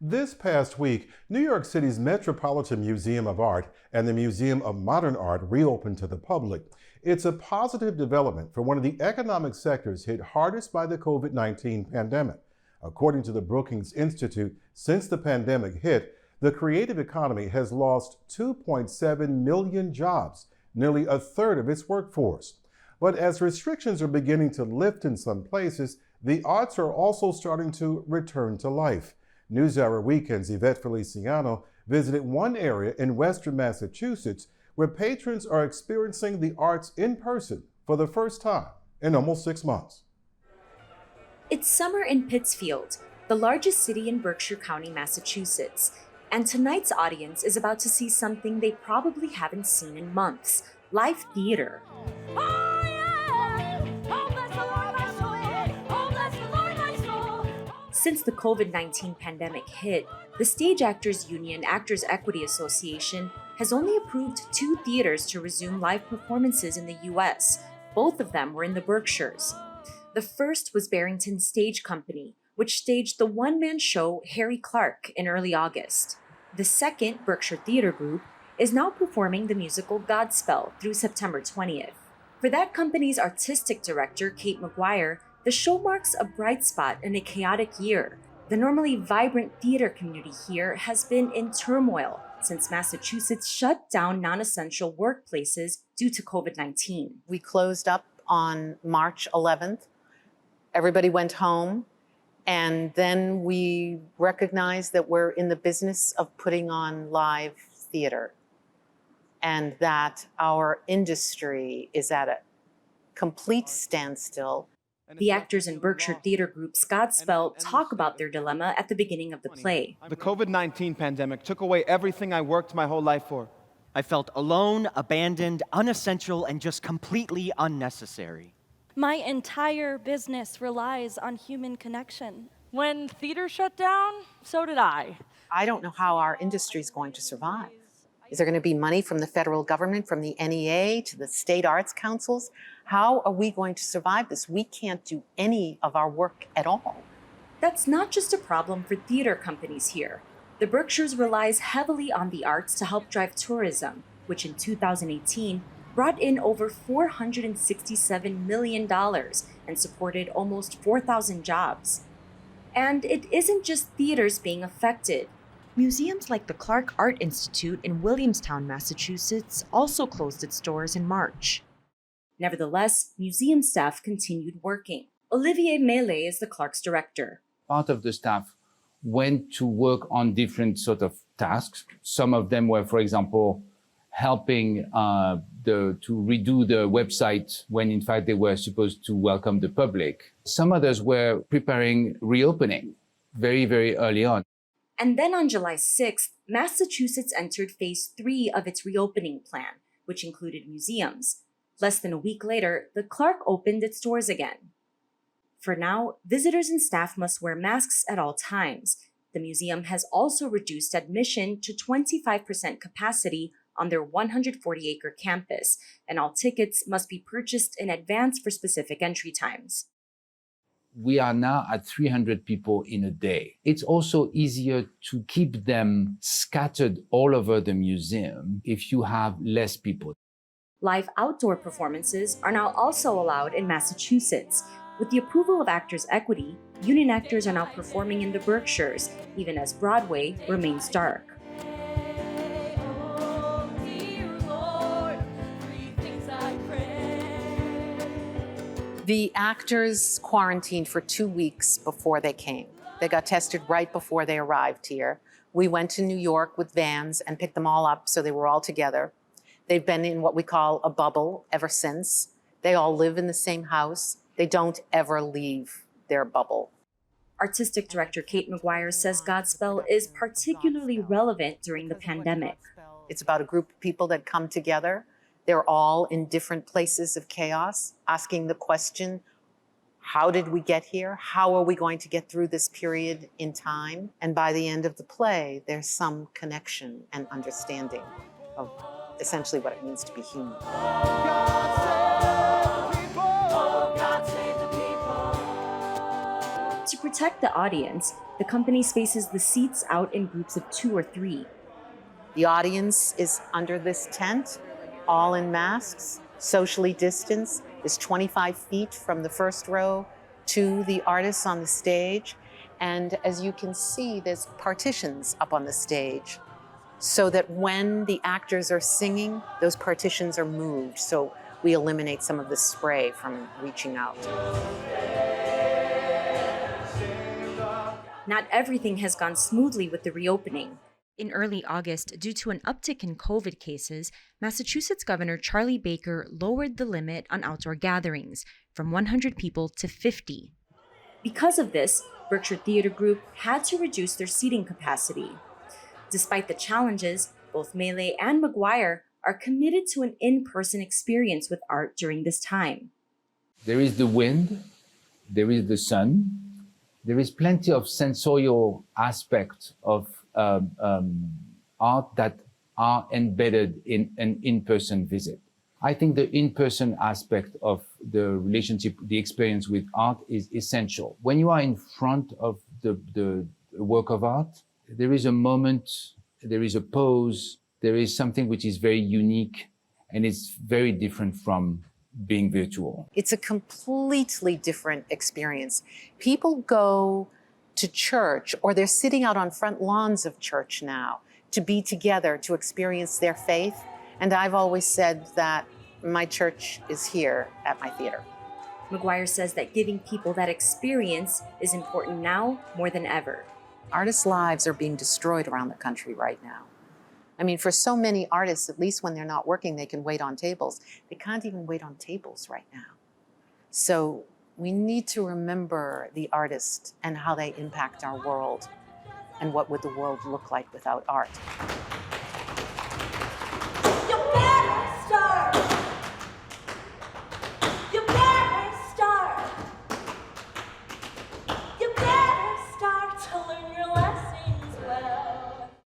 This past week, New York City's Metropolitan Museum of Art and the Museum of Modern Art reopened to the public. It's a positive development for one of the economic sectors hit hardest by the COVID-19 pandemic. According to the Brookings Institute, since the pandemic hit, the creative economy has lost 2.7 million jobs, nearly a third of its workforce. But as restrictions are beginning to lift in some places, the arts are also starting to return to life. NewsHour Weekend's Yvette Feliciano visited one area in western Massachusetts where patrons are experiencing the arts in person for the first time in almost 6 months. It's summer in Pittsfield, the largest city in Berkshire County, Massachusetts. And tonight's audience is about to see something they probably haven't seen in months: live theater. Since the COVID-19 pandemic hit, the Stage Actors Union Actors Equity Association has only approved 2 theaters to resume live performances in the U.S. Both of them were in the Berkshires. The first was Barrington Stage Company, which staged the one-man show Harry Clark in early August. The second, Berkshire Theater Group, is now performing the musical Godspell through September 20th. For that company's artistic director, Kate McGuire, the show marks a bright spot in a chaotic year. The normally vibrant theater community here has been in turmoil since Massachusetts shut down non-essential workplaces due to COVID-19. We closed up on March 11th. Everybody went home. And then we recognized that we're in the business of putting on live theater and that our industry is at a complete standstill. The actors in Berkshire Theater Group's Godspell talk about their dilemma at the beginning of the play. The COVID-19 pandemic took away everything I worked my whole life for. I felt alone, abandoned, unessential, and just completely unnecessary. My entire business relies on human connection. When theater shut down, so did I. I don't know how our industry is going to survive. Is there going to be money from the federal government, from the NEA to the state arts councils? How are we going to survive this? We can't do any of our work at all. That's not just a problem for theater companies here. The Berkshires relies heavily on the arts to help drive tourism, which in 2018 brought in over $467 million and supported almost 4,000 jobs. And it isn't just theaters being affected. Museums like the Clark Art Institute in Williamstown, Massachusetts, also closed its doors in March. Nevertheless, museum staff continued working. Olivier Mele is the Clark's director. Part of the staff went to work on different sort of tasks. Some of them were, for example, helping to redo the website when in fact they were supposed to welcome the public. Some others were preparing reopening very, very early on. And then on July 6th, Massachusetts entered phase 3 of its reopening plan, which included museums. Less than a week later, the Clark opened its doors again. For now, visitors and staff must wear masks at all times. The museum has also reduced admission to 25% capacity on their 140-acre campus, and all tickets must be purchased in advance for specific entry times. We are now at 300 people in a day. It's also easier to keep them scattered all over the museum if you have less people. Live outdoor performances are now also allowed in Massachusetts. With the approval of Actors Equity, union actors are now performing in the Berkshires, even as Broadway remains dark. The actors quarantined for 2 weeks before they came. They got tested right before they arrived here. We went to New York with vans and picked them all up so they were all together. They've been in what we call a bubble ever since. They all live in the same house. They don't ever leave their bubble. Artistic director Kate McGuire says Godspell is particularly relevant during the pandemic. It's about a group of people that come together. They're all in different places of chaos, asking the question, how did we get here? How are we going to get through this period in time? And by the end of the play, there's some connection and understanding of essentially what it means to be human. to protect the audience, the company spaces the seats out in groups of 2 or 3. The audience is under this tent, all in masks, socially distanced, is 25 feet from the first row to the artists on the stage. And as you can see, there's partitions up on the stage so that when the actors are singing, those partitions are moved. So we eliminate some of the spray from reaching out. Not everything has gone smoothly with the reopening. In early August, due to an uptick in COVID cases, Massachusetts Governor Charlie Baker lowered the limit on outdoor gatherings from 100 people to 50. Because of this, Berkshire Theatre Group had to reduce their seating capacity. Despite the challenges, both Melee and McGuire are committed to an in-person experience with art during this time. There is the wind, there is the sun, there is plenty of sensorial aspects of art that are embedded in an in-person visit. I think the in-person aspect of the relationship, the experience with art is essential. When you are in front of the work of art, there is a moment, there is a pose, there is something which is very unique, and it's very different from being virtual. It's a completely different experience. People go to church, or they're sitting out on front lawns of church now to be together, to experience their faith. And I've always said that my church is here at my theater. McGuire says that giving people that experience is important now more than ever. Artists' lives are being destroyed around the country right now. I mean, for so many artists, at least when they're not working, they can wait on tables. They can't even wait on tables right now. So we need to remember the artist and how they impact our world, and what would the world look like without art.